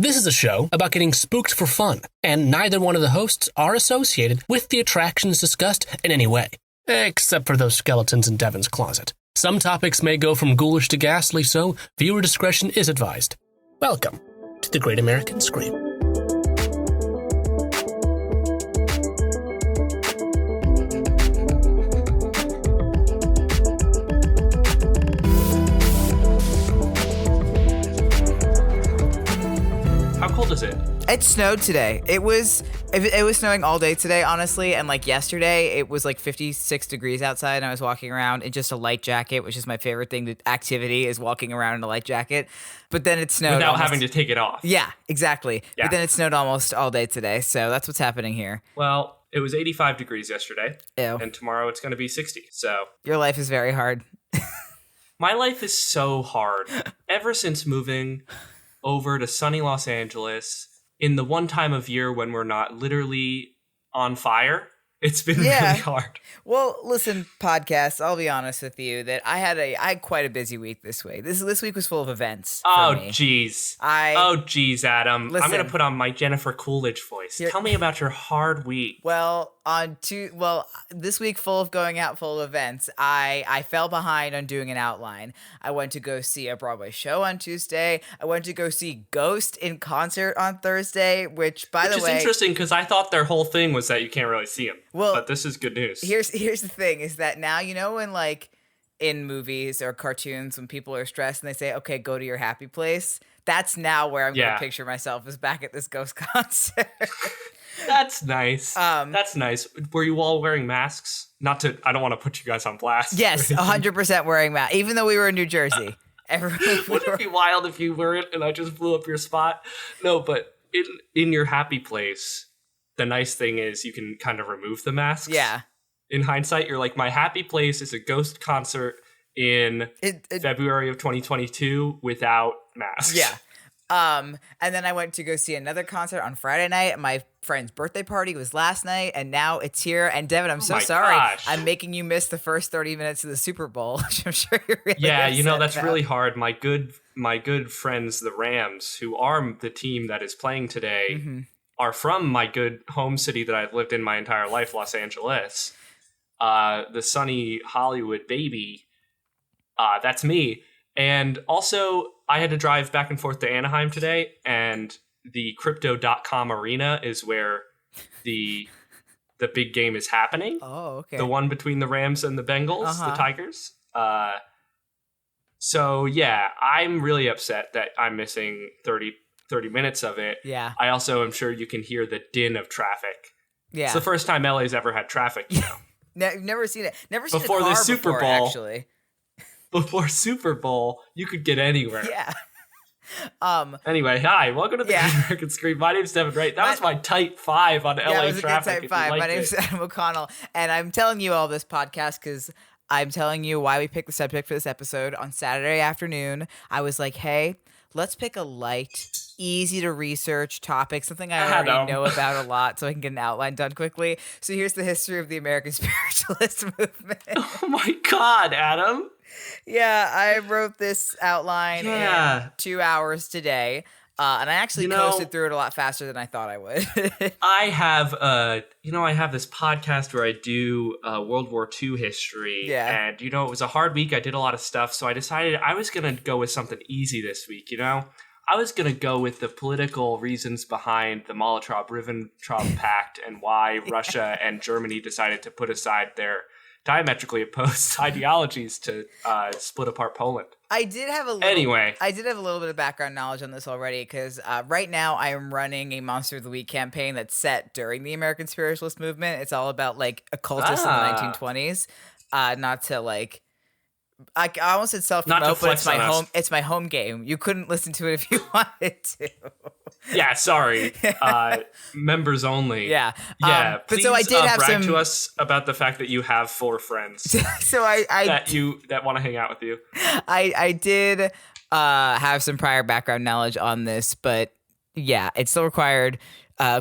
This is a show about getting spooked for fun, and neither one of the hosts are associated with the attractions discussed in any way, except for those skeletons in Devin's closet. Some topics may go from ghoulish to ghastly, so viewer discretion is advised. Welcome to the Great American Scream. How cold is it? It snowed today. It was snowing all day today, honestly, and like yesterday, it was like 56 degrees outside, and I was walking around in just a light jacket, which is my favorite thing. The activity is walking around in a light jacket. But then it snowed without having to take it off. Yeah, exactly. Yeah. But then it snowed almost all day today, so that's what's happening here. Well, it was 85 degrees yesterday, Ew. and tomorrow it's going to be 60. So Your life is very hard. my life is so hard. Ever since moving over to sunny Los Angeles in the one time of year when we're not literally on fire, it's been really hard. Well, listen, podcast, I'll be honest with you that I had quite a busy week this week. This week was full of events for me. Jeez. Adam. Listen, I'm going to put on my Jennifer Coolidge voice. Tell me about your hard week. Well, this week full of going out, full of events, I fell behind on doing an outline. I went to go see a Broadway show on Tuesday. I went to go see Ghost in concert on Thursday, which by the way... Which is interesting because I thought their whole thing was that you can't really see them. Well, but this is good news. Here's the thing is that now, you know, when like in movies or cartoons, when people are stressed and they say, okay, go to your happy place. That's now where I'm going to picture myself as back at this Ghost concert. That's nice. That's nice. Were you all wearing masks? I don't want to put you guys on blast. Yes, 100% wearing masks, even though we were in New Jersey. Wouldn't it be wild if you weren't and I just blew up your spot? No, but in your happy place, the nice thing is you can kind of remove the masks. Yeah. In hindsight, you're like, my happy place is a Ghost concert in February of 2022 without masks. Yeah. And then I went to go see another concert on Friday night. My friend's birthday party was last night, and now it's here. And Devin, I'm so sorry. Gosh. I'm making you miss the first 30 minutes of the Super Bowl, which I'm sure you're really that's about. really hard. My good friends, the Rams, who are the team that is playing today, are from my good home city that I've lived in my entire life, Los Angeles. The sunny Hollywood baby. That's me. And also, I had to drive back and forth to Anaheim today, and the Crypto.com arena is where the big game is happening. Oh, okay. The one between the Rams and the Bengals, the Tigers. So, yeah, I'm really upset that I'm missing 30 minutes of it. Yeah. I also am sure you can hear the din of traffic. Yeah. It's the first time LA's ever had traffic, you know. Never seen it. Never seen before a car the Super before, Bowl. Actually. Before Super Bowl, you could get anywhere. Yeah. Anyway, hi. Welcome to the Great American Scream. My name's Devin Wright. That was my type 5 on LA it was traffic. A good type 5. My name's Adam O'Connell, and I'm telling you all this podcast because I'm telling you why we picked the subject for this episode. On Saturday afternoon, I was like, hey, let's pick a light, easy to research topic, something I already know about a lot, so I can get an outline done quickly. So here's the history of the American Spiritualist movement. Oh my God, Adam. Yeah, I wrote this outline in 2 hours today, and I actually coasted through it a lot faster than I thought I would. I have this podcast where I do World War II history, and it was a hard week. I did a lot of stuff, so I decided I was gonna go with something easy this week. I was gonna go with the political reasons behind the Molotov-Ribbentrop Pact and why Russia and Germany decided to put aside their diametrically opposed ideologies to split apart Poland. I did have a little bit of background knowledge on this already because right now I am running a Monster of the Week campaign that's set during the American Spiritualist movement. It's all about like occultists in the 1920s. Not to like, I almost said self-promote, but it's my home game. You couldn't listen to it if you wanted to. Yeah, sorry. Members only. Yeah. But so I did have brag to us about the fact that you have 4 friends. So I that want to hang out with you. I did have some prior background knowledge on this, but yeah, it still required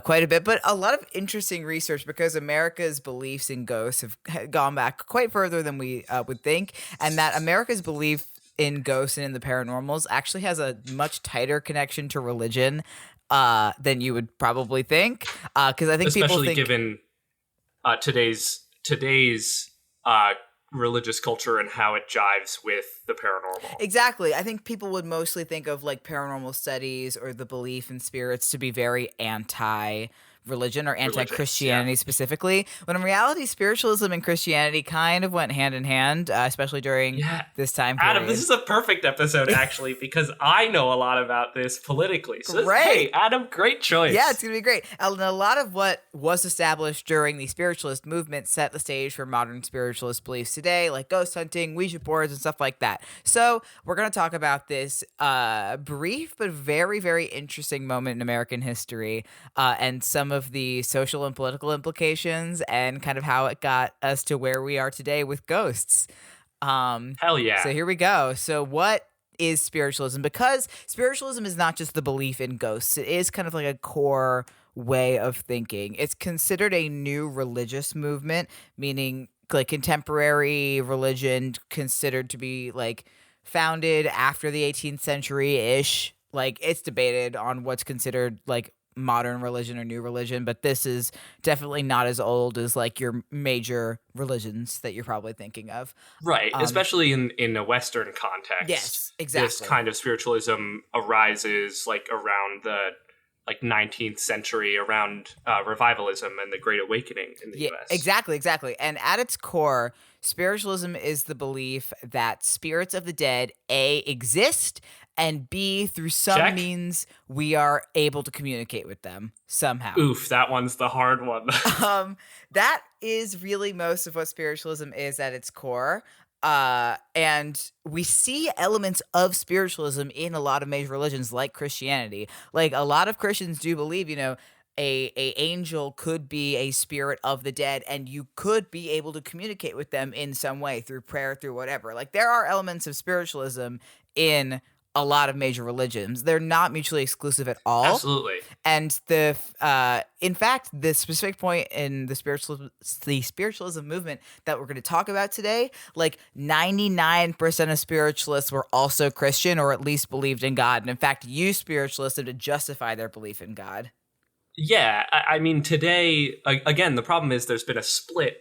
quite a bit, but a lot of interesting research because America's beliefs in ghosts have gone back quite further than we would think, and that America's belief in ghosts and in the paranormals actually has a much tighter connection to religion than you would probably think. Because I think especially people think, given today's religious culture and how it jives with the paranormal. Exactly. I think people would mostly think of like paranormal studies or the belief in spirits to be very anti-religion or anti-Christianity specifically, when in reality spiritualism and Christianity kind of went hand in hand, especially during this time period. Adam, this is a perfect episode actually because I know a lot about this politically. So hey, Adam, great choice. Yeah, it's gonna be great. And a lot of what was established during the spiritualist movement set the stage for modern spiritualist beliefs today, like ghost hunting, Ouija boards, and stuff like that. So we're gonna talk about this brief but very, very interesting moment in American history, and some of the social and political implications and kind of how it got us to where we are today with ghosts. Hell yeah. So here we go. So what is spiritualism? Because spiritualism is not just the belief in ghosts. It is kind of like a core way of thinking. It's considered a new religious movement, meaning like contemporary religion considered to be like founded after the 18th century-ish. Like it's debated on what's considered like modern religion or new religion, but this is definitely not as old as like your major religions that you're probably thinking of. Right, especially in a Western context. Yes, exactly. This kind of spiritualism arises like around the 19th century, around revivalism and the Great Awakening in the U.S. Exactly. And at its core, spiritualism is the belief that spirits of the dead, A, exist, and B, through some means, we are able to communicate with them somehow. Oof, that one's the hard one. That is really most of what spiritualism is at its core. And we see elements of spiritualism in a lot of major religions like Christianity. Like a lot of Christians do believe, you know, a angel could be a spirit of the dead and you could be able to communicate with them in some way through prayer, through whatever. Like there are elements of spiritualism in a lot of major religions. They're not mutually exclusive at all. Absolutely. And in fact, the specific point in the spiritualism movement that we're going to talk about today, like 99% of spiritualists were also Christian or at least believed in God, and in fact used spiritualism to justify their belief in God. Yeah, I mean, today, again, the problem is there's been a split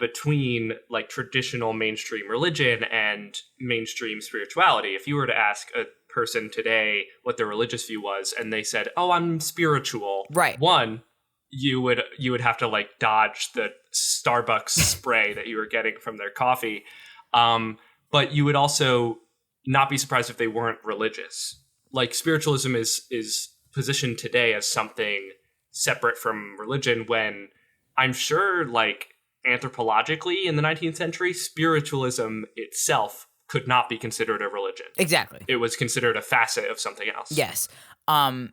between like traditional mainstream religion and mainstream spirituality. If you were to ask a person today what their religious view was and they said, "Oh, I'm spiritual," right? One, you would have to like dodge the Starbucks spray that you were getting from their coffee, but you would also not be surprised if they weren't religious. Like spiritualism is positioned today as something separate from religion, when I'm sure like anthropologically in the 19th century, spiritualism itself could not be considered a religion. Exactly. It was considered a facet of something else. Yes. And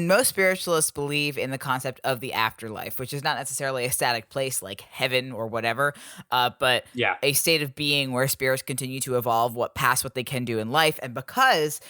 most spiritualists believe in the concept of the afterlife, which is not necessarily a static place like heaven or whatever, but a state of being where spirits continue to evolve what they can do in life. And because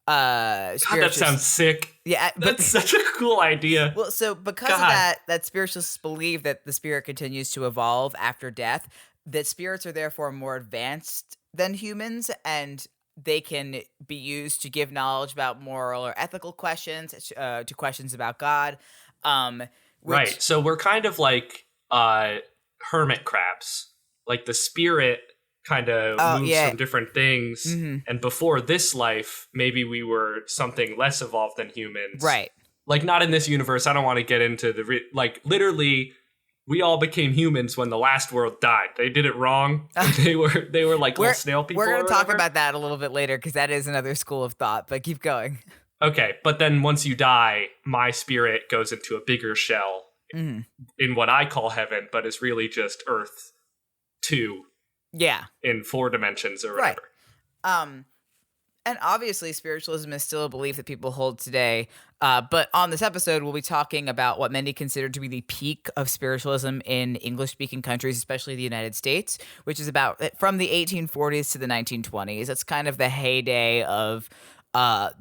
God, that sounds sick. Yeah, but that's such a cool idea. Well, so because of that spiritualists believe that the spirit continues to evolve after death, that spirits are therefore more advanced than humans, and they can be used to give knowledge about moral or ethical questions, to questions about God. Right. So we're kind of like hermit crabs. Like the spirit kind of moves from different things. Mm-hmm. And before this life, maybe we were something less evolved than humans. Right. Like not in this universe. I don't want to get into literally we all became humans when the last world died. They did it wrong. They were like little snail people. We're going to talk about that a little bit later because that is another school of thought, but keep going. Okay. But then once you die, my spirit goes into a bigger shell in what I call heaven, but is really just Earth 2. Yeah. In 4 dimensions or whatever. Right. And obviously spiritualism is still a belief that people hold today. But on this episode, we'll be talking about what many consider to be the peak of spiritualism in English-speaking countries, especially the United States, which is about from the 1840s to the 1920s. That's kind of the heyday of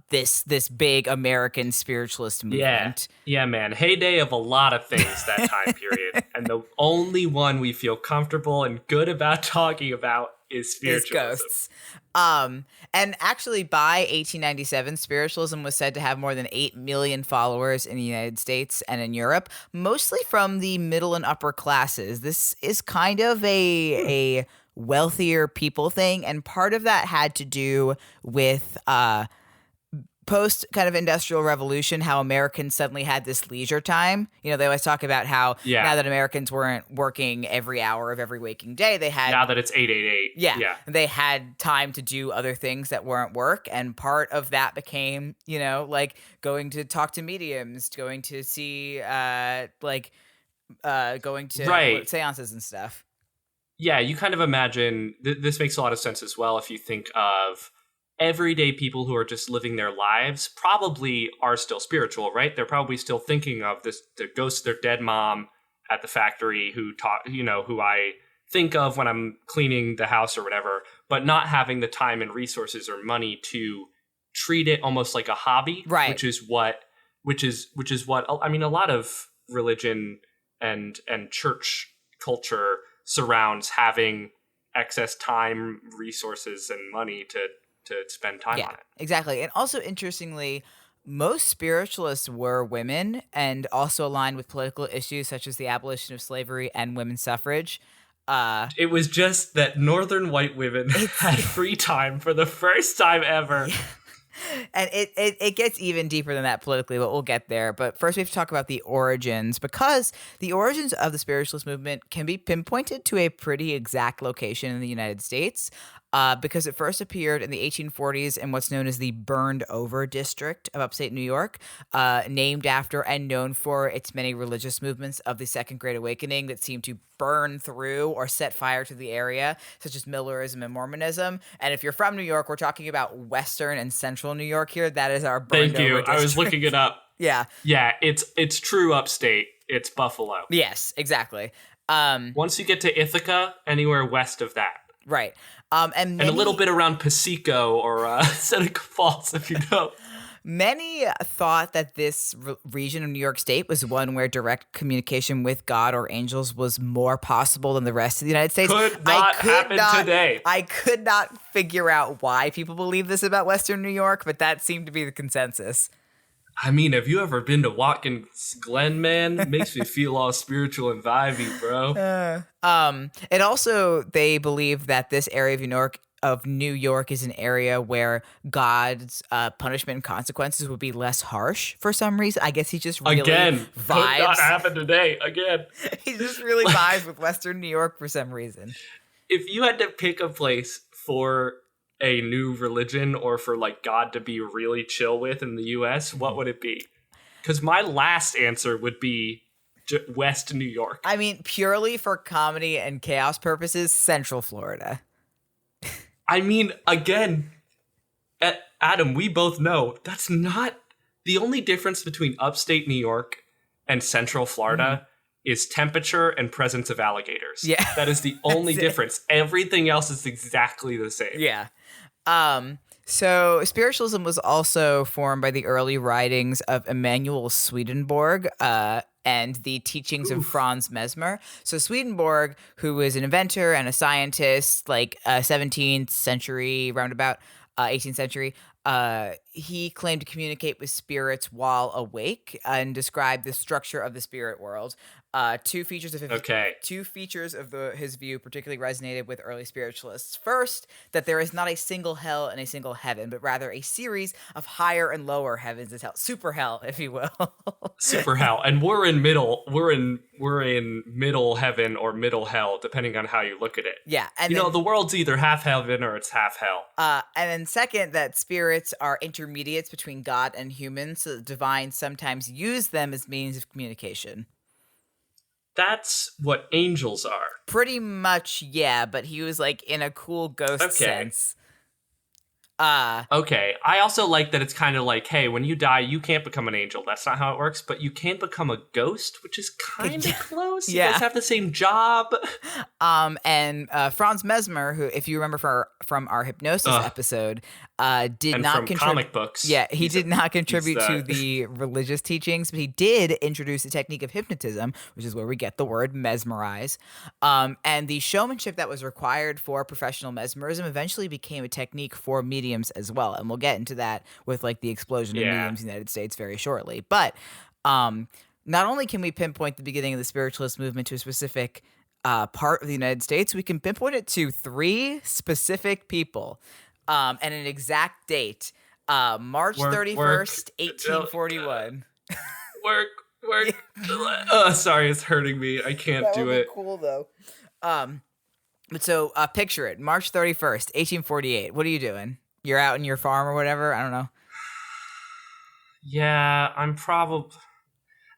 this big American spiritualist movement. Yeah, man. Heyday of a lot of things that time period. And the only one we feel comfortable and good about talking about is spiritualism. Ghosts. And actually by 1897, spiritualism was said to have more than 8 million followers in the United States and in Europe, mostly from the middle and upper classes. This is kind of a wealthier people thing, and part of that had to do with post kind of industrial revolution, how Americans suddenly had this leisure time. You know, they always talk about how now that Americans weren't working every hour of every waking day, they had, now that it's 888. Yeah. They had time to do other things that weren't work. And part of that became, you know, like going to talk to mediums, going to see, going to seances and stuff. Yeah, you kind of imagine, this makes a lot of sense as well if you think of everyday people who are just living their lives probably are still spiritual, right? They're probably still thinking of the ghost of their dead mom at the factory who I think of when I'm cleaning the house or whatever, but not having the time and resources or money to treat it almost like a hobby, right? Which is what I mean. A lot of religion and church culture surrounds having excess time, resources, and money to spend time on it. Exactly. And also, interestingly, most spiritualists were women and also aligned with political issues such as the abolition of slavery and women's suffrage. It was just that northern white women had free time for the first time ever. Yeah. And it gets even deeper than that politically, but we'll get there. But first we have to talk about the origins, because the origins of the spiritualist movement can be pinpointed to a pretty exact location in the United States. Because it first appeared in the 1840s in what's known as the Burned Over district of upstate New York, named after and known for its many religious movements of the Second Great Awakening that seemed to burn through or set fire to the area, such as Millerism and Mormonism. And if you're from New York, we're talking about Western and Central New York here. That is our Burned Over district. I was looking it up. Yeah. Yeah, it's true upstate. It's Buffalo. Yes, exactly. Once you get to Ithaca, anywhere west of that. Right. And a little bit around Pasico or Seneca Falls, if you know. Many thought that this region of New York State was one where direct communication with God or angels was more possible than the rest of the United States. Could not happen today. I could not figure out why people believe this about Western New York, but that seemed to be the consensus. I mean, have you ever been to Watkins Glen, man? It makes me feel all spiritual and vibey, bro. It also, they believe that this area of New York is an area where God's punishment and consequences would be less harsh for some reason. I guess he just really vibes. Could not happen today. Again. He just really vibes with Western New York for some reason. If you had to pick a place for a new religion or for like God to be really chill with in the US, what would it be? Because my last answer would be West New York. I mean, purely for comedy and chaos purposes, Central Florida. I mean, again, Adam, we both know that's not the only difference between upstate New York and Central Florida is temperature and presence of alligators. Yeah. That is the only difference. Everything else is exactly the same. Yeah. So spiritualism was also formed by the early writings of Emanuel Swedenborg and the teachings of Franz Mesmer. So Swedenborg, who was an inventor and a scientist, like 17th century, roundabout 18th century, he claimed to communicate with spirits while awake and described the structure of the spirit world. Two features of his view particularly resonated with early spiritualists. First, that there is not a single hell and a single heaven, but rather a series of higher and lower heavens as hell, super hell, if you will. Super hell, and we're in middle heaven or middle hell, depending on how you look at it. Yeah, and the world's either half heaven or it's half hell. And then second, that spirits are intermediates between God and humans, so the divine sometimes use them as means of communication. That's what angels are. Pretty much, yeah, but he was like in a cool ghost sense. Okay. I also like that it's kind of like, hey, when you die, you can't become an angel. That's not how it works, but you can become a ghost, which is kind of close. Yeah. You guys have the same job. And Franz Mesmer, who, if you remember from our hypnosis episode, did and not from comic books. Yeah, he did not contribute to the religious teachings, but he did introduce the technique of hypnotism, which is where we get the word mesmerize. And the showmanship that was required for professional mesmerism eventually became a technique for mediums as well. And we'll get into that with like the explosion of mediums in the United States very shortly. But not only can we pinpoint the beginning of the spiritualist movement to a specific part of the United States, we can pinpoint it to 3 specific people. And an exact date, March 31st, 1841. Work. Oh, sorry, it's hurting me. I can't do it. Cool though. But so picture it, March 31st, 1848. What are you doing? You're out in your farm or whatever? I don't know. Yeah, I'm probably...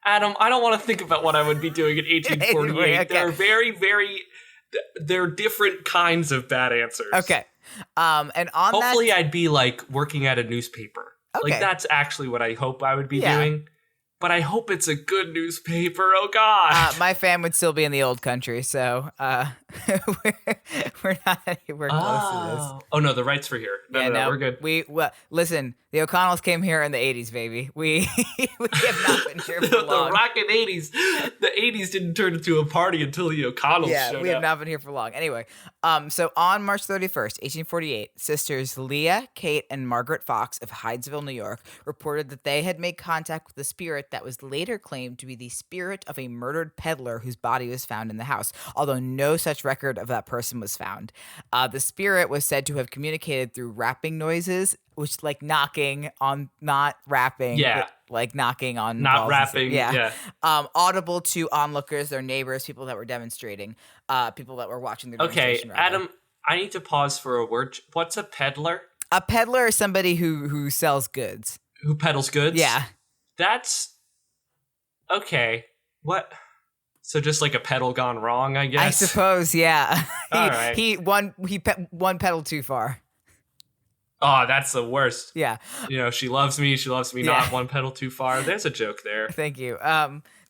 Adam, I don't want to think about what I would be doing in 1848. Anyway, okay. There are very... There are different kinds of bad answers. Okay. And on hopefully I'd be like working at a newspaper. Okay. Like that's actually what I hope I would be doing. But I hope it's a good newspaper. Oh God. My fam would still be in the old country, so we're not anywhere close to this. Oh no, the rights for here. No, we're good. Listen, the O'Connells came here in the 80s, baby. We have not been here for long. The rockin' 80s. The 80s didn't turn into a party until the O'Connells showed up. We have not been here for long. Anyway, so on March 31st, 1848, sisters Leah, Kate, and Margaret Fox of Hydesville, New York, reported that they had made contact with the spirit that was later claimed to be the spirit of a murdered peddler whose body was found in the house, although no such record of that person was found. The spirit was said to have communicated through rapping noises, which like knocking on, not rapping, but like knocking on, not rapping, audible to onlookers, their neighbors, people that were demonstrating, people that were watching the demonstration. Okay, Adam, I need to pause for a word. What's a peddler? A peddler is somebody who sells goods. Who peddles goods? Yeah. That's okay. What? So just like a pedal gone wrong, I guess. I suppose, yeah. All right. One pedal too far. Oh, that's the worst. Yeah. You know, she loves me not, one pedal too far. There's a joke there. Thank you.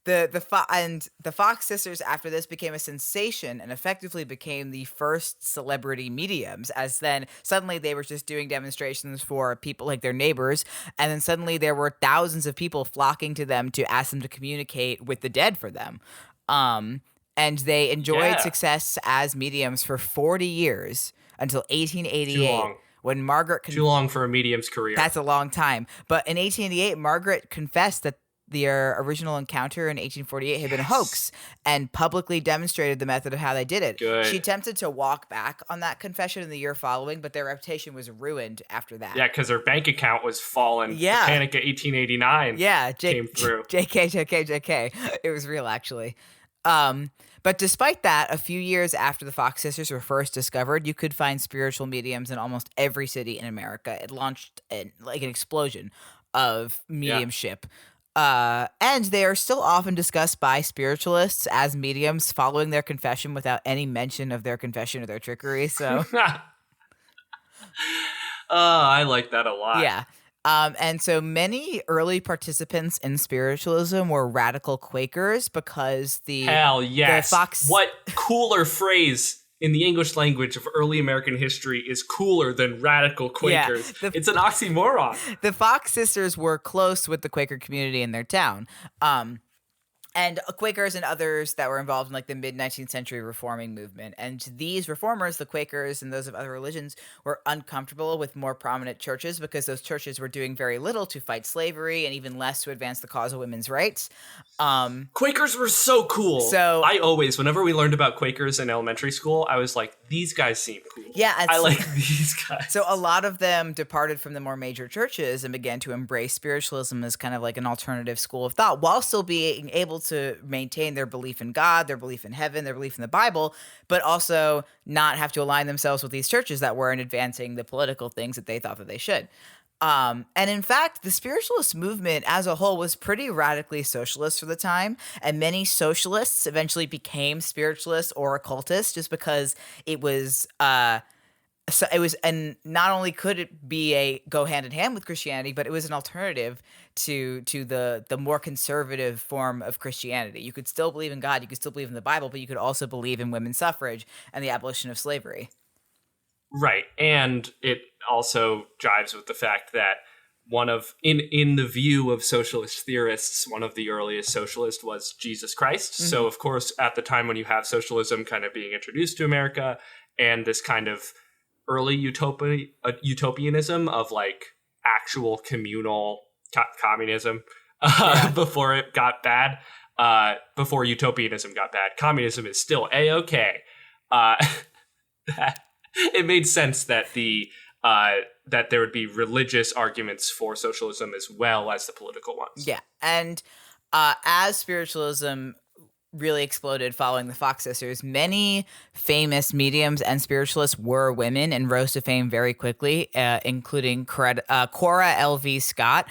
The Fox sisters after this became a sensation and effectively became the first celebrity mediums, as then suddenly they were just doing demonstrations for people like their neighbors, and then suddenly there were thousands of people flocking to them to ask them to communicate with the dead for them. And they enjoyed success as mediums for 40 years until 1888. Too long. When Margaret too long for a medium's career. That's a long time. But in 1888, Margaret confessed that their original encounter in 1848 had been a hoax and publicly demonstrated the method of how they did it. Good. She attempted to walk back on that confession in the year following, but their reputation was ruined after that. Yeah, because her bank account was fallen. Yeah. The Panic of 1889 came through. JK. It was real, actually. But despite that, a few years after the Fox sisters were first discovered, you could find spiritual mediums in almost every city in America. It launched an explosion of mediumship. And they are still often discussed by spiritualists as mediums following their confession without any mention of their confession or their trickery. So, I like that a lot. Yeah. And so many early participants in spiritualism were radical Quakers because hell yes. What cooler phrase in the English language of early American history is cooler than radical Quakers? Yeah, it's an oxymoron. The Fox sisters were close with the Quaker community in their town. And Quakers and others that were involved in like the mid-19th century reforming movement. And these reformers, the Quakers and those of other religions, were uncomfortable with more prominent churches because those churches were doing very little to fight slavery and even less to advance the cause of women's rights. Quakers were so cool. So I always, whenever we learned about Quakers in elementary school, I was like, these guys seem cool. Yeah. I like these guys. So a lot of them departed from the more major churches and began to embrace spiritualism as kind of like an alternative school of thought while still being able to maintain their belief in God, their belief in heaven, their belief in the Bible, but also not have to align themselves with these churches that weren't advancing the political things that they thought that they should. And in fact, the spiritualist movement as a whole was pretty radically socialist for the time, and many socialists eventually became spiritualists or occultists just because it was and not only could it go hand in hand with Christianity, but it was an alternative to the more conservative form of Christianity. You could still believe in God, you could still believe in the Bible, but you could also believe in women's suffrage and the abolition of slavery. Right. And it also jives with the fact that in the view of socialist theorists, one of the earliest socialists was Jesus Christ. Mm-hmm. So, of course, at the time when you have socialism kind of being introduced to America and this kind of early utopianism of like actual communal communism before it got bad, before utopianism got bad, communism is still A-okay. It made sense that that there would be religious arguments for socialism as well as the political ones. Yeah, and as spiritualism really exploded following the Fox sisters, many famous mediums and spiritualists were women and rose to fame very quickly, including Cora L.V. Scott.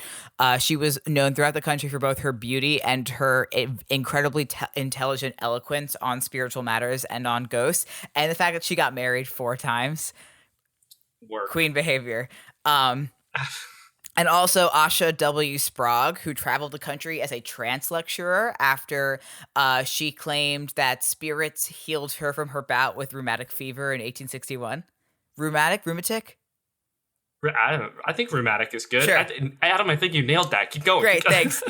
She was known throughout the country for both her beauty and her incredibly intelligent eloquence on spiritual matters and on ghosts, and the fact that she got married 4 times. Queen behavior. And also Asha W. Sprague, who traveled the country as a trance lecturer after she claimed that spirits healed her from her bout with rheumatic fever in 1861. Rheumatic? I think rheumatic is good. Sure. Adam, I think you nailed that. Keep going. Great, thanks.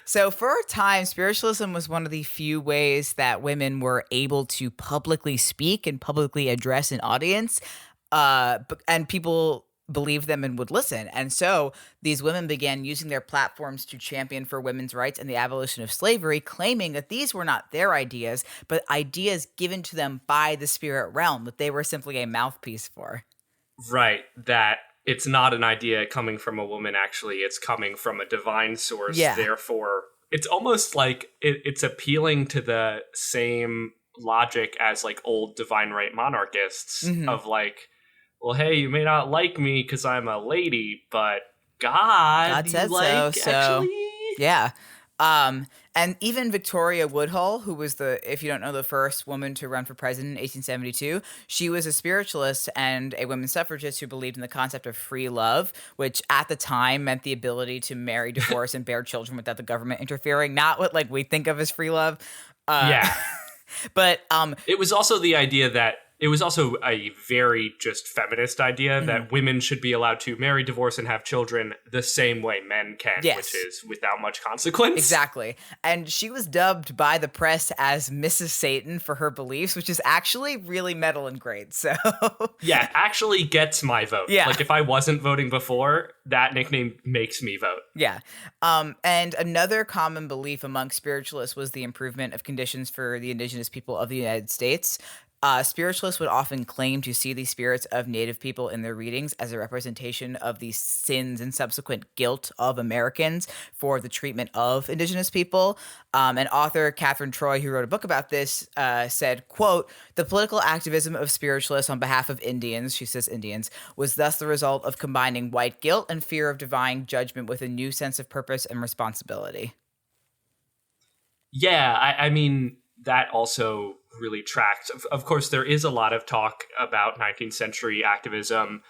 So for a time, spiritualism was one of the few ways that women were able to publicly speak and publicly address an audience, and people believed them and would listen. And so these women began using their platforms to champion for women's rights and the abolition of slavery, claiming that these were not their ideas, but ideas given to them by the spirit realm that they were simply a mouthpiece for. Right. That it's not an idea coming from a woman, actually. It's coming from a divine source. Yeah. Therefore, it's almost like it's appealing to the same logic as like old divine right monarchists of like, well, hey, you may not like me because I'm a lady, but God said like, so. Actually? Yeah. And even Victoria Woodhull, who was if you don't know, the first woman to run for president in 1872, she was a spiritualist and a women's suffragist who believed in the concept of free love, which at the time meant the ability to marry, divorce, and bear children without the government interfering. Not what like we think of as free love. Yeah. But it was also the idea that it was also a very just feminist idea that women should be allowed to marry, divorce, and have children the same way men can, which is without much consequence. Exactly. And she was dubbed by the press as Mrs. Satan for her beliefs, which is actually really metal and great. So yeah, actually gets my vote. Yeah. Like if I wasn't voting before, that nickname makes me vote. Yeah. And another common belief among spiritualists was the improvement of conditions for the indigenous people of the United States. Spiritualists would often claim to see the spirits of Native people in their readings as a representation of the sins and subsequent guilt of Americans for the treatment of indigenous people. And author Catherine Troy, who wrote a book about this, said, quote, "The political activism of spiritualists on behalf of Indians," she says Indians, "was thus the result of combining white guilt and fear of divine judgment with a new sense of purpose and responsibility." Yeah, I mean, that also really tracked. Of course, there is a lot of talk about 19th century activism,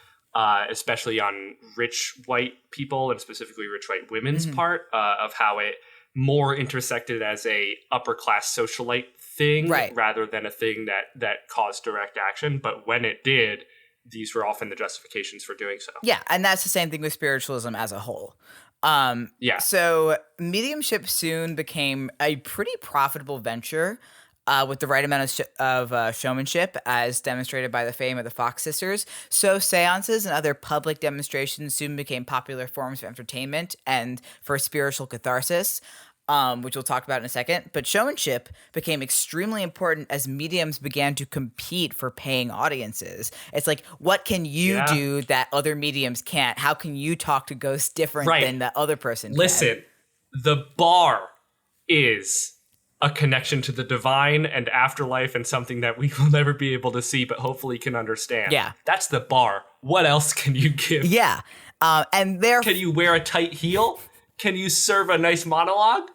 especially on rich white people and specifically rich white women's part, of how it more intersected as a upper class socialite thing rather than a thing that caused direct action. But when it did, these were often the justifications for doing so. Yeah, and that's the same thing with spiritualism as a whole. So mediumship soon became a pretty profitable venture with the right amount of showmanship, as demonstrated by the fame of the Fox sisters. So seances and other public demonstrations soon became popular forms of entertainment and for spiritual catharsis, which we'll talk about in a second. But showmanship became extremely important as mediums began to compete for paying audiences. It's like, what can you do that other mediums can't? How can you talk to ghosts different than the other person can? Listen, the bar is a connection to the divine and afterlife and something that we will never be able to see, but hopefully can understand. Yeah. That's the bar. What else can you give? Yeah. And therefore, can you wear a tight heel? Can you serve a nice monologue?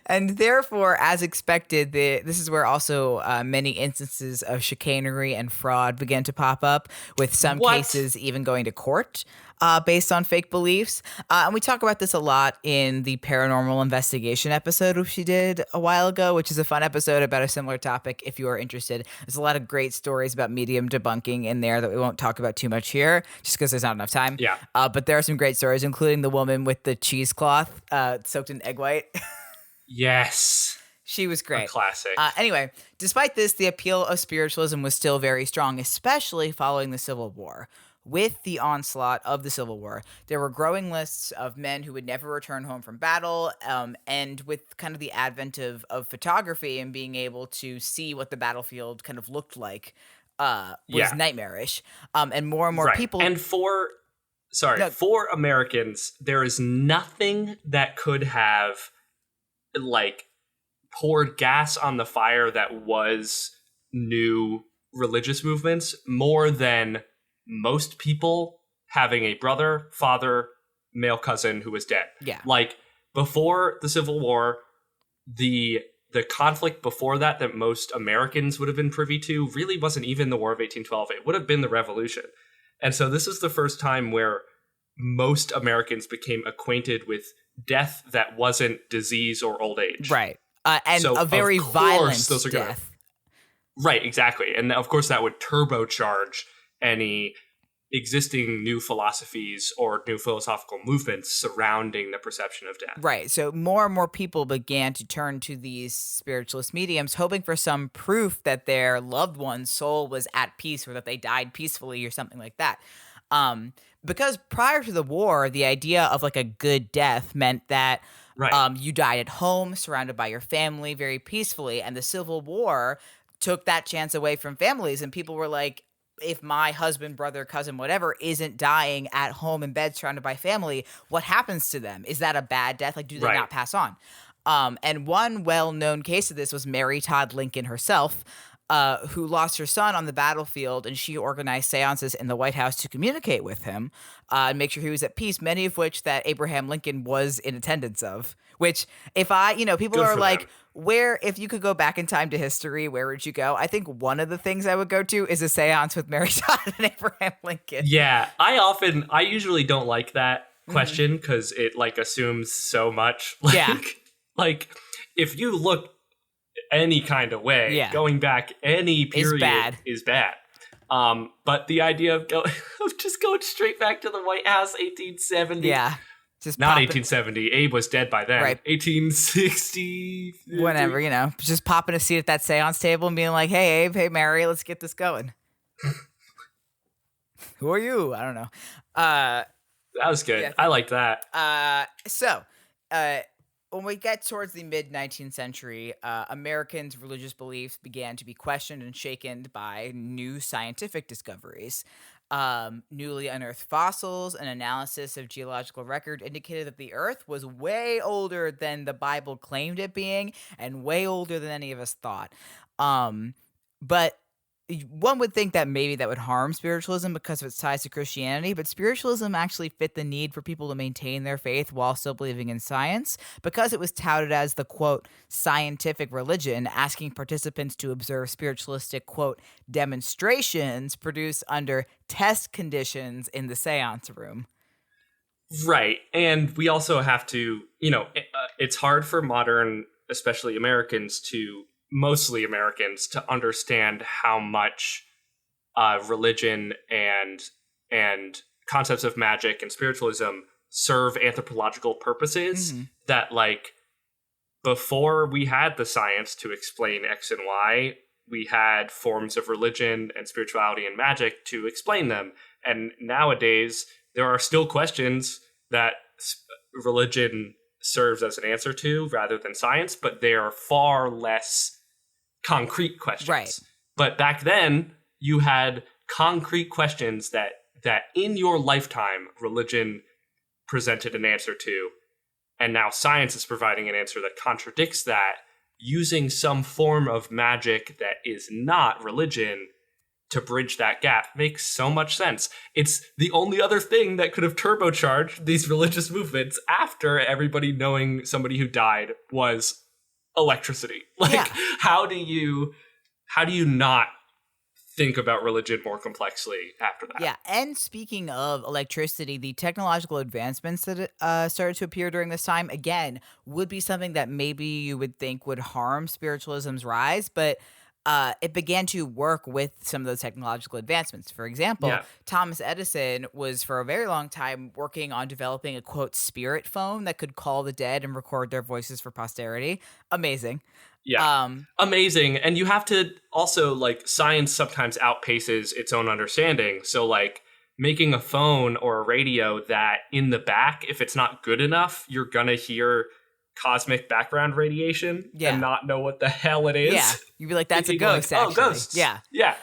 And therefore, as expected, this is where also many instances of chicanery and fraud began to pop up, with some cases even going to court. based on fake beliefs. And we talk about this a lot in the paranormal investigation episode, which she did a while ago, which is a fun episode about a similar topic if you are interested. There's a lot of great stories about medium debunking in there that we won't talk about too much here, just because there's not enough time. Yeah. But there are some great stories, including the woman with the cheesecloth soaked in egg white. Yes. She was great. A classic. Anyway, despite this, the appeal of spiritualism was still very strong, especially following the Civil War. With the onslaught of the Civil War, there were growing lists of men who would never return home from battle, and with kind of the advent of photography and being able to see what the battlefield kind of looked like was nightmarish. And more people... And for Americans, there is nothing that could have, like, poured gas on the fire that was new religious movements more than most people having a brother, father, male cousin who was dead. Yeah. Like, before the Civil War, the conflict before that most Americans would have been privy to really wasn't even the War of 1812. It would have been the Revolution. And so this is the first time where most Americans became acquainted with death that wasn't disease or old age. Right. And so a very violent death. Right, exactly. And of course that would turbocharge any existing new philosophies or new philosophical movements surrounding the perception of death. Right. So more and more people began to turn to these spiritualist mediums, hoping for some proof that their loved one's soul was at peace or that they died peacefully or something like that. Because prior to the war, the idea of like a good death meant that you died at home, surrounded by your family very peacefully. And the Civil War took that chance away from families. And people were like, if my husband, brother, cousin, whatever, isn't dying at home in bed surrounded by family, what happens to them? Is that a bad death? Like, do they not pass on? And one well-known case of this was Mary Todd Lincoln herself, who lost her son on the battlefield, and she organized seances in the White House to communicate with him and make sure he was at peace, many of which that Abraham Lincoln was in attendance of. Which, if people are like, if you could go back in time to history, where would you go? I think one of the things I would go to is a seance with Mary Todd and Abraham Lincoln. Yeah, I usually don't like that question because it like assumes so much. Like if you look any kind of way, going back any period is bad. But the idea of just going straight back to the White House, 1870. Yeah. Just not 1870. Abe was dead by then. Right. 1860. Whatever, just popping a seat at that seance table and being like, hey, Abe, hey, Mary, let's get this going. Who are you? I don't know. That was good. Yeah. I liked that. So, when we get towards the mid-19th century, Americans' religious beliefs began to be questioned and shaken by new scientific discoveries. Newly unearthed fossils and analysis of geological record indicated that the Earth was way older than the Bible claimed it being and way older than any of us thought. But one would think that maybe that would harm spiritualism because of its ties to Christianity, but spiritualism actually fit the need for people to maintain their faith while still believing in science because it was touted as the, quote, scientific religion, asking participants to observe spiritualistic, quote, demonstrations produced under test conditions in the seance room. Right. And we also have to, it's hard for modern, especially mostly Americans, to understand how much religion and concepts of magic and spiritualism serve anthropological purposes that, like, before we had the science to explain X and Y, we had forms of religion and spirituality and magic to explain them. And nowadays, there are still questions that religion serves as an answer to rather than science, but they are far less concrete questions. Right. But back then, you had concrete questions that in your lifetime, religion presented an answer to, and now science is providing an answer that contradicts that, using some form of magic that is not religion to bridge that gap makes so much sense. It's the only other thing that could have turbocharged these religious movements after everybody knowing somebody who died was electricity. Like, how do you not think about religion more complexly after that. Yeah, and speaking of electricity, the technological advancements that started to appear during this time, again, would be something that maybe you would think would harm spiritualism's rise, but it began to work with some of those technological advancements. For example, Thomas Edison was for a very long time working on developing a, quote, spirit phone that could call the dead and record their voices for posterity. Amazing. Yeah. Amazing. And you have to also, like, science sometimes outpaces its own understanding. So, like, making a phone or a radio that in the back, if it's not good enough, you're going to hear cosmic background radiation and not know what the hell it is. Yeah. You'd be like, that's a ghost, actually. Oh, ghosts. Yeah. Yeah.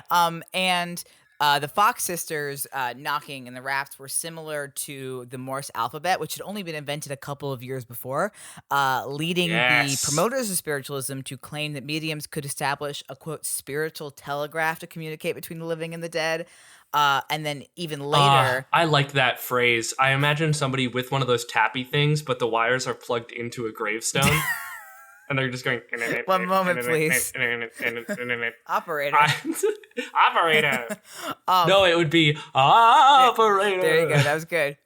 And the Fox sisters knocking and the raps were similar to the Morse alphabet, which had only been invented a couple of years before, leading the promoters of spiritualism to claim that mediums could establish a, quote, spiritual telegraph to communicate between the living and the dead. And then even later... I like that phrase. I imagine somebody with one of those tappy things, but the wires are plugged into a gravestone. And they're just going... One moment, please. Operator. Operator. No, it would be operator. There you go. That was good.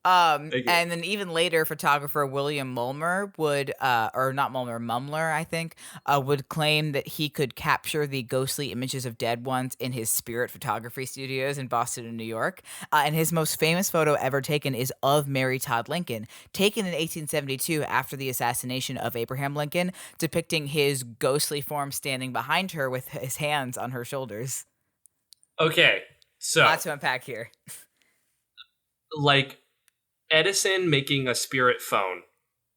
And then even later, photographer William Mumler Mumler, I think, would claim that he could capture the ghostly images of dead ones in his spirit photography studios in Boston and New York. And his most famous photo ever taken is of Mary Todd Lincoln, taken in 1872 after the assassination of Abraham Lincoln, depicting his ghostly form standing behind her with his hands on her shoulders. Okay, so... Lots to unpack here. Like... Edison making a spirit phone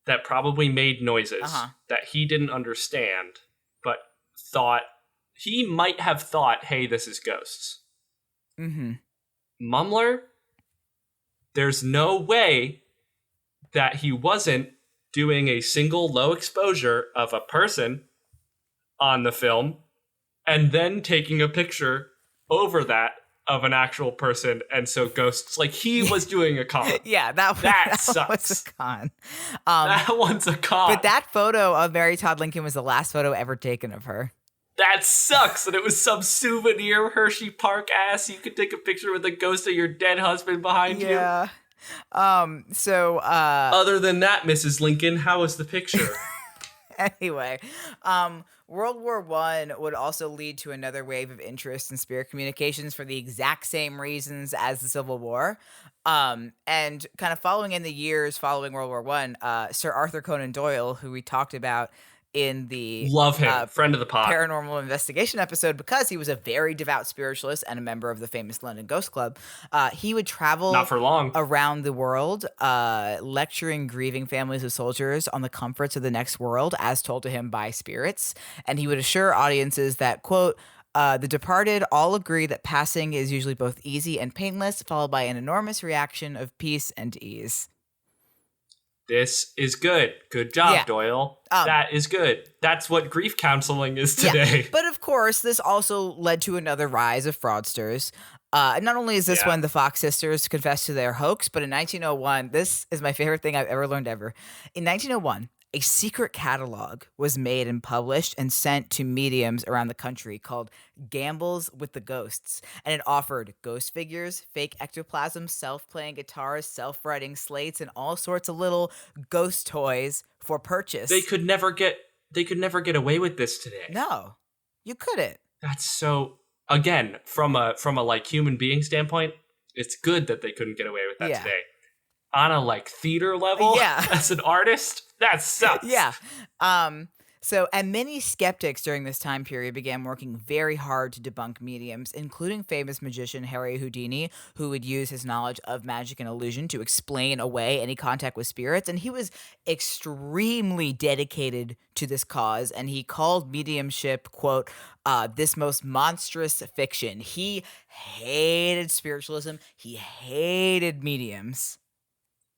that probably made noises that he didn't understand, but he might have thought, hey, this is ghosts. Mm-hmm. Mumler, there's no way that he wasn't doing a single low exposure of a person on the film and then taking a picture over that of an actual person, and so ghosts, like, he was doing a con. Yeah, that sucks. Was a con. That one's a con. But that photo of Mary Todd Lincoln was the last photo ever taken of her. That sucks, and it was some souvenir Hershey Park ass. You could take a picture with a ghost of your dead husband behind you. Yeah. Other than that, Mrs. Lincoln, how was the picture? Anyway, World War I would also lead to another wave of interest in spirit communications for the exact same reasons as the Civil War. And kind of following in the years following World War I, Sir Arthur Conan Doyle, who we talked about in the love him, friend of the pod, paranormal investigation episode, because he was a very devout spiritualist and a member of the famous London Ghost Club. He would travel not for long around the world, lecturing grieving families of soldiers on the comforts of the next world as told to him by spirits. And he would assure audiences that, quote, the departed all agree that passing is usually both easy and painless, followed by an enormous reaction of peace and ease. This is good. Good job, Doyle. That is good. That's what grief counseling is today. Yeah. But of course, this also led to another rise of fraudsters. Not only is this when the Fox sisters confessed to their hoax, but in 1901, this is my favorite thing I've ever learned ever. In 1901, a secret catalog was made and published and sent to mediums around the country called Gambles with the Ghosts. And it offered ghost figures, fake ectoplasm, self-playing guitars, self-writing slates, and all sorts of little ghost toys for purchase. They could never get away with this today. No, you couldn't. That's so, again, from a like human being standpoint, it's good that they couldn't get away with that today. On a like theater level, as an artist, that sucks. Yeah. And many skeptics during this time period began working very hard to debunk mediums, including famous magician Harry Houdini, who would use his knowledge of magic and illusion to explain away any contact with spirits. And he was extremely dedicated to this cause, and he called mediumship, quote, this most monstrous fiction. He hated spiritualism. He hated mediums.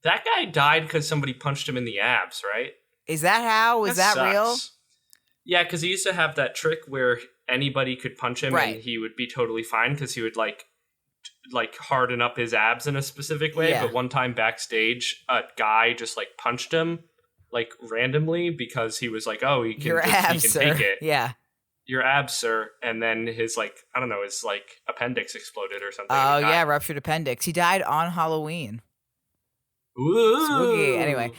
That guy died because somebody punched him in the abs, right? Is that how? Is that real? Yeah, because he used to have that trick where anybody could punch him and he would be totally fine because he would like harden up his abs in a specific way. Yeah. But one time backstage, a guy just like punched him like randomly because he was like, oh, he can take it. Yeah. your abs, sir. And then his, like, I don't know, his, like, appendix exploded or something. Oh, yeah, ruptured appendix. He died on Halloween. Ooh. Spooky. Anyway,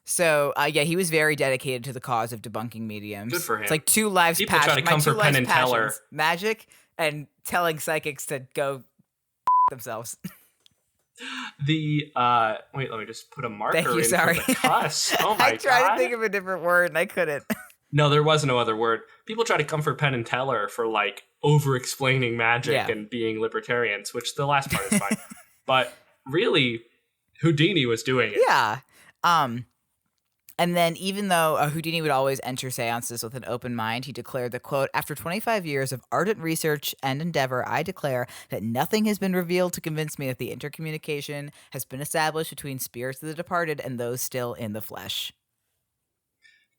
so he was very dedicated to the cause of debunking mediums. Good for him. It's like two lives People try to come for Penn and Teller. Magic and telling psychics to go themselves. Wait, let me just put a marker Thank you, in sorry. for the cuss. Oh my god. I tried to think of a different word and I couldn't. No, there was no other word. People try to come for Penn and Teller for, like, over-explaining magic and being libertarians, which the last part is fine. But really, Houdini was doing it. Yeah. And then even though Houdini would always enter seances with an open mind, he declared that, quote, "After 25 years of ardent research and endeavor, I declare that nothing has been revealed to convince me that the intercommunication has been established between spirits of the departed and those still in the flesh."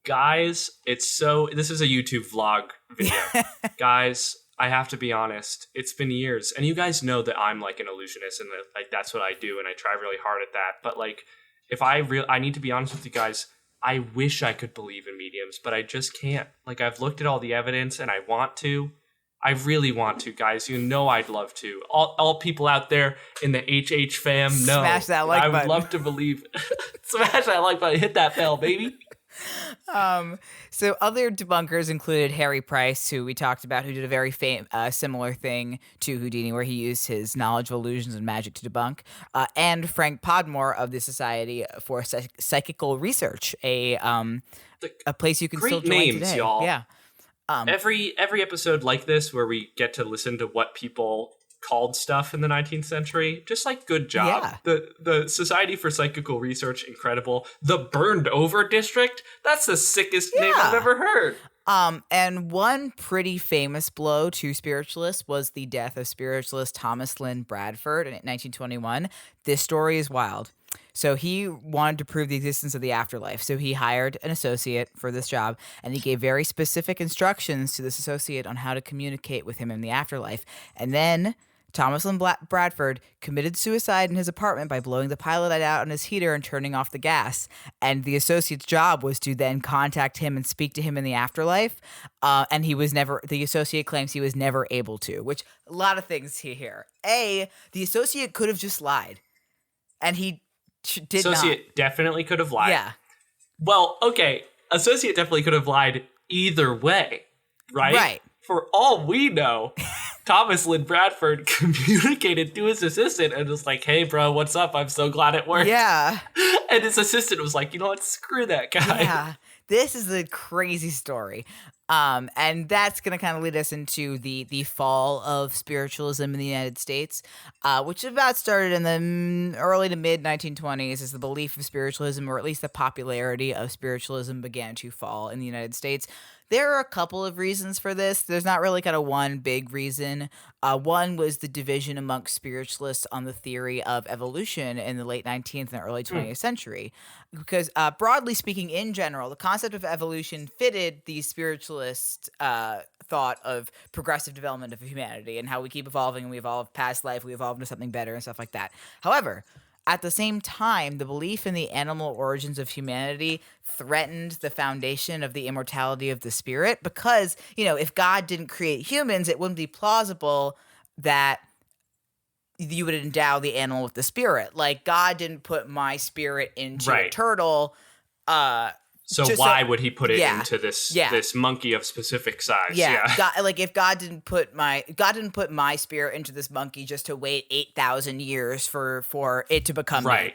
Guys, this is a YouTube vlog video. Guys, I have to be honest. It's been years. And you guys know that I'm, like, an illusionist and that, like, that's what I do. And I try really hard at that. But, like, if I need to be honest with you guys, I wish I could believe in mediums, but I just can't. Like, I've looked at all the evidence and I want to. I really want to, guys. You know I'd love to. All people out there in the HH fam know. Smash that like button. I would love to believe. Smash that like button. Hit that bell, baby. So other debunkers included Harry Price, who we talked about, who did a very similar thing to Houdini, where he used his knowledge of illusions and magic to debunk, and Frank Podmore of the Society for Psychical Research, a place you can still join names, today. Y'all. Yeah. Every episode like this, where we get to listen to what people called stuff in the 19th century, just, like, good job. Yeah. The Society for Psychical Research, incredible. The Burned Over District, that's the sickest name I've ever heard. And one pretty famous blow to spiritualists was the death of spiritualist Thomas Lynn Bradford in 1921. This story is wild. So he wanted to prove the existence of the afterlife. So he hired an associate for this job, and he gave very specific instructions to this associate on how to communicate with him in the afterlife. And then Thomas Lynn Bradford committed suicide in his apartment by blowing the pilot light out on his heater and turning off the gas. And the associate's job was to then contact him and speak to him in the afterlife. And the associate claims he was never able to, which a lot of things here. The associate could have just lied. And he did not. Associate definitely could have lied. Yeah. Well, okay. Associate definitely could have lied either way, right? Right. For all we know, Thomas Lynn Bradford communicated to his assistant and was like, "Hey, bro, what's up? I'm so glad it worked." Yeah. And his assistant was like, "You know what? Screw that guy." Yeah. This is a crazy story. And that's going to kind of lead us into the fall of spiritualism in the United States, which about started in the early to mid 1920s as the belief of spiritualism, or at least the popularity of spiritualism, began to fall in the United States. There are a couple of reasons for this. There's not really kind of one big reason. One was the division amongst spiritualists on the theory of evolution in the late 19th and early 20th century. Because broadly speaking, in general, the concept of evolution fitted the spiritualist thought of progressive development of humanity and how we keep evolving, and we evolve past life, we evolve into something better and stuff like that. However, at the same time, the belief in the animal origins of humanity threatened the foundation of the immortality of the spirit, because, if God didn't create humans, it wouldn't be plausible that you would endow the animal with the spirit. Like, God didn't put my spirit into a turtle. So why would he put it into this monkey of specific size? Yeah. God, if God didn't put my spirit into this monkey just to wait 8,000 years for it to become me.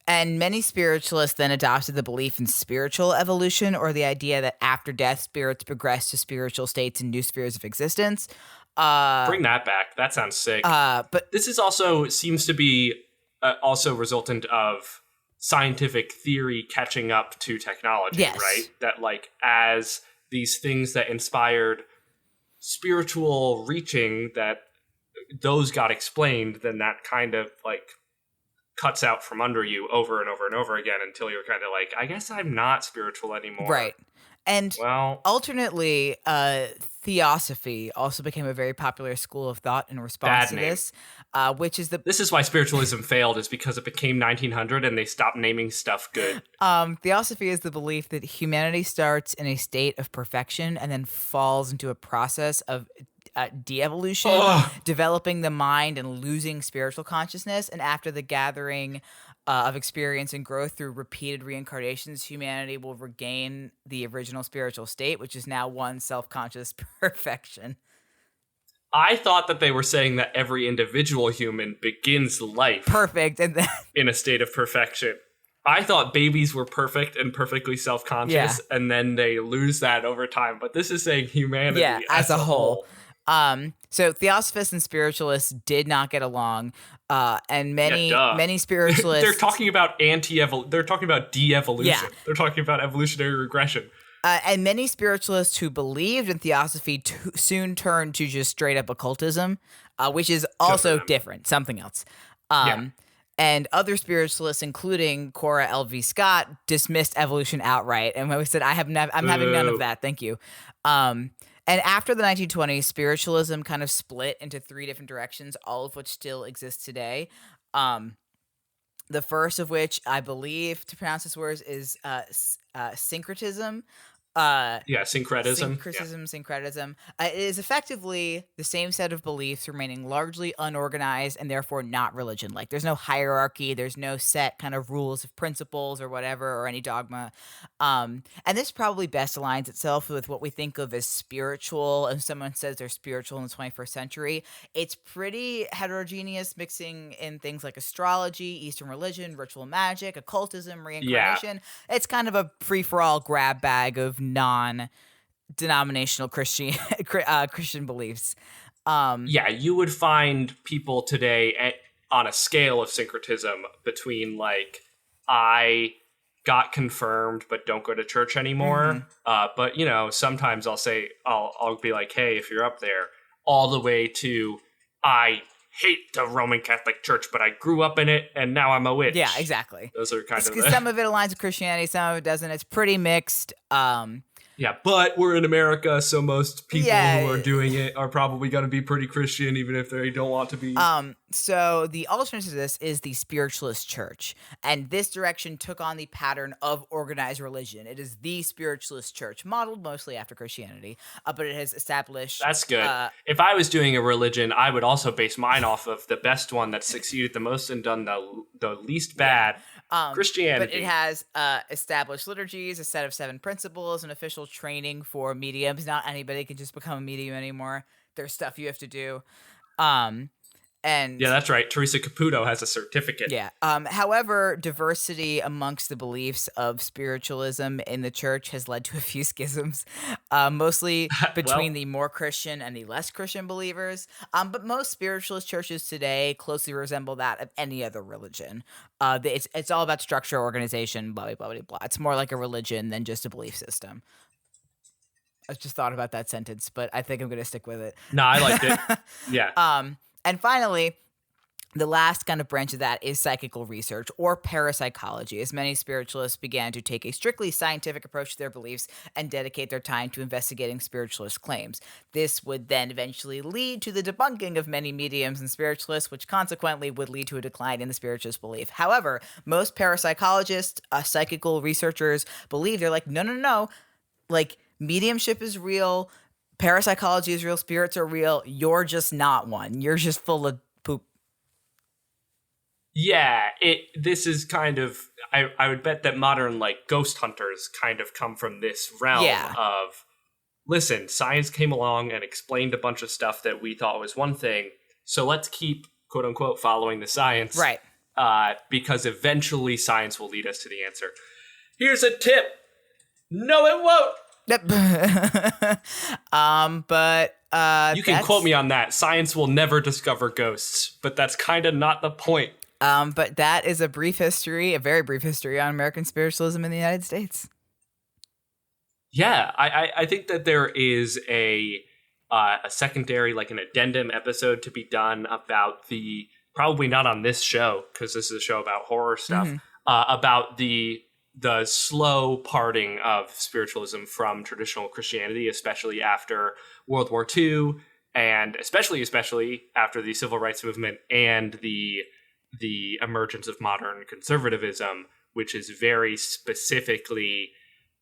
And many spiritualists then adopted the belief in spiritual evolution, or the idea that after death, spirits progress to spiritual states and new spheres of existence. Bring that back. That sounds sick. But this is also seems to be also resultant of scientific theory catching up to technology, right? That, like, as these things that inspired spiritual reaching, that those got explained, then that kind of, like, cuts out from under you over and over and over again until you're kind of like, I guess I'm not spiritual anymore. Right. And well, alternately, Theosophy also became a very popular school of thought in response to this, which is This is why spiritualism failed, is because it became 1900 and they stopped naming stuff good. Theosophy is the belief that humanity starts in a state of perfection and then falls into a process of de-evolution, developing the mind and losing spiritual consciousness. And after the gathering of experience and growth through repeated reincarnations, humanity will regain the original spiritual state, which is now one self-conscious perfection. I thought that they were saying that every individual human begins life perfect and then in a state of perfection. I thought babies were perfect and perfectly self-conscious, and then they lose that over time. But this is saying humanity as a whole. So Theosophists and spiritualists did not get along, and many spiritualists they're talking about they're talking about de-evolution. Yeah. They're talking about evolutionary regression. And many spiritualists who believed in Theosophy soon turned to just straight up occultism, which is also different, something else. And other spiritualists, including Cora L.V. Scott, dismissed evolution outright, and we said, I'm having none of that, thank you. And after the 1920s, spiritualism kind of split into three different directions, all of which still exist today. The first of which, I believe, to pronounce this word, is syncretism. Syncretism. Syncretism. It is effectively the same set of beliefs remaining largely unorganized and therefore not religion-like. There's no hierarchy. There's no set kind of rules of principles or whatever, or any dogma. And this probably best aligns itself with what we think of as spiritual. If someone says they're spiritual in the 21st century, it's pretty heterogeneous, mixing in things like astrology, Eastern religion, ritual magic, occultism, reincarnation. Yeah. It's kind of a free-for-all grab bag of non-denominational Christian beliefs. You would find people today on a scale of syncretism between like, I got confirmed but don't go to church anymore. But you know, sometimes I'll be like, hey, if you're up there, all the way to I hate the Roman Catholic Church, but I grew up in it and now I'm a witch. Yeah, exactly. Those are kind of some of it aligns with Christianity, some of it doesn't. It's pretty mixed. But we're in America, so most people who are doing it are probably going to be pretty Christian, even if they don't want to be. So the alternative to this is the Spiritualist Church, and this direction took on the pattern of organized religion. It is the Spiritualist Church, modeled mostly after Christianity, but it has established. That's good. If I was doing a religion, I would also base mine off of the best one that succeeded the most and done the least bad. Christianity. But it has established liturgies, a set of 7 principles, and official training for mediums. Not anybody can just become a medium anymore. There's stuff you have to do. And yeah, that's right. Teresa Caputo has a certificate. Yeah. However, diversity amongst the beliefs of spiritualism in the church has led to a few schisms, mostly between the more Christian and the less Christian believers. But most spiritualist churches today closely resemble that of any other religion. It's all about structure, organization, blah, blah, blah, blah, blah. It's more like a religion than just a belief system. I just thought about that sentence, but I think I'm going to stick with it. No, I liked it. Yeah. And finally, the last kind of branch of that is psychical research or parapsychology, as many spiritualists began to take a strictly scientific approach to their beliefs and dedicate their time to investigating spiritualist claims. This would then eventually lead to the debunking of many mediums and spiritualists, which consequently would lead to a decline in the spiritualist belief. However, most parapsychologists, psychical researchers believe they're like, no, like mediumship is real. Parapsychology is real. Spirits are real. You're just not one. You're just full of poop. Yeah, this is kind of, I would bet that modern like ghost hunters kind of come from this realm of, listen, science came along and explained a bunch of stuff that we thought was one thing, so let's keep, quote unquote, following the science. Right. Because eventually science will lead us to the answer. Here's a tip. No, it won't. But you can quote me on that. Science will never discover ghosts, but that's kind of not the point. But that is a very brief history on American spiritualism in the United States. Yeah, I think that there is a secondary, like an addendum episode to be done about probably not on this show, because this is a show about horror stuff, about the the slow parting of spiritualism from traditional Christianity, especially after World War II, and especially after the Civil Rights Movement and the emergence of modern conservatism, which is very specifically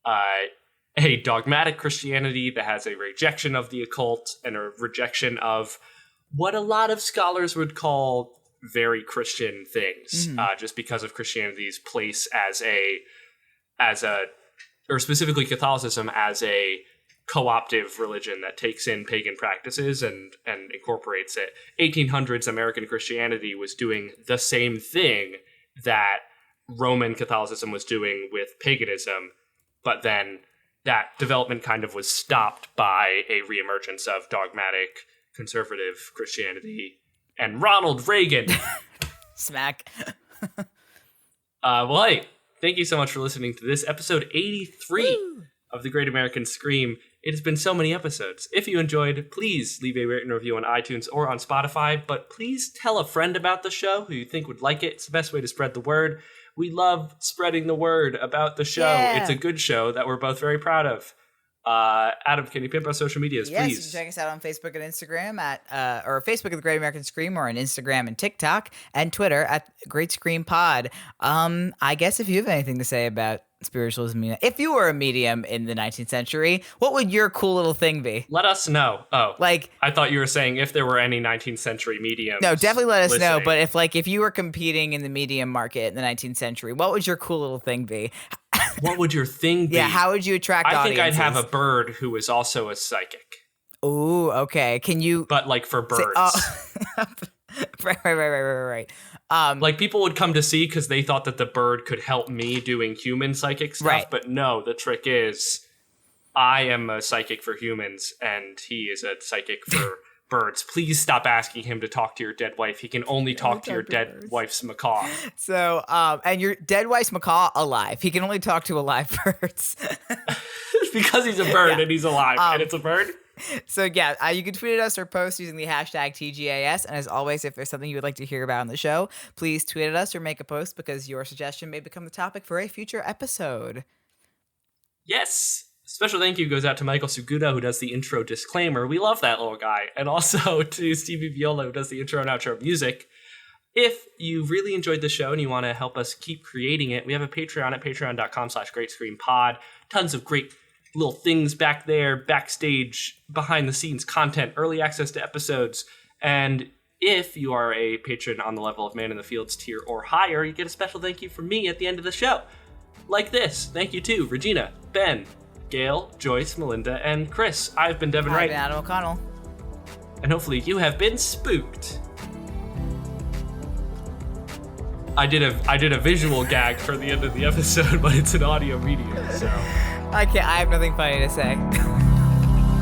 a dogmatic Christianity that has a rejection of the occult and a rejection of what a lot of scholars would call very Christian things, just because of Christianity's place or specifically Catholicism as a co-optive religion that takes in pagan practices and incorporates it. 1800s American Christianity was doing the same thing that Roman Catholicism was doing with paganism, but then that development kind of was stopped by a reemergence of dogmatic conservative Christianity and Ronald Reagan. Smack. Well, hey, thank you so much for listening to this episode 83 of The Great American Scream. It has been so many episodes. If you enjoyed, please leave a rating and review on iTunes or on Spotify, but please tell a friend about the show who you think would like it. It's the best way to spread the word. We love spreading the word about the show. Yeah. It's a good show that we're both very proud of. Adam, can you pimp our social medias, please? Yes, you can check us out on Facebook and Instagram or Facebook at The Great American Scream, or on Instagram and TikTok and Twitter at Great Scream Pod. I guess if you have anything to say about spiritualism, if you were a medium in the 19th century, what would your cool little thing be? Let us know. Oh, like, I thought you were saying if there were any 19th century mediums. No, definitely let us know. But if you were competing in the medium market in the 19th century, what would your cool little thing be? What would your thing be? Yeah, how would you attract audiences? I think I'd have a bird who is also a psychic. Ooh, okay. Can you... But, like, for birds. Right. Like, people would come to see because they thought that the bird could help me doing human psychic stuff. Right. But no, the trick is I am a psychic for humans and he is a psychic for birds. Please stop asking him to talk to your dead wife. He can only talk to your dead wife's macaw. So, and your dead wife's macaw alive. He can only talk to alive birds. Because he's a bird and he's alive and it's a bird. So yeah, you can tweet at us or post using the hashtag TGAS. And as always, if there's something you would like to hear about on the show, please tweet at us or make a post, because your suggestion may become the topic for a future episode. Yes. Special thank you goes out to Michael Suguda, who does the intro disclaimer. We love that little guy. And also to Stevie Viola, who does the intro and outro music. If you really enjoyed the show and you want to help us keep creating it, we have a Patreon at patreon.com/greatscreampod. Tons of great little things back there, backstage, behind the scenes content, early access to episodes. And if you are a patron on the level of Man in the Fields tier or higher, you get a special thank you from me at the end of the show. Like this. Thank you to Regina, Ben, Gail, Joyce, Melinda, and Chris. I've been Devin Wright. I've been Adam O'Connell. And hopefully you have been spooked. I did a visual gag for the end of the episode, but it's an audio medium, so... I have nothing funny to say.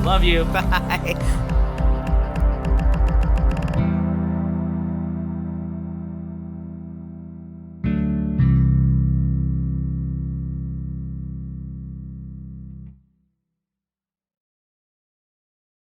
Love you. Bye.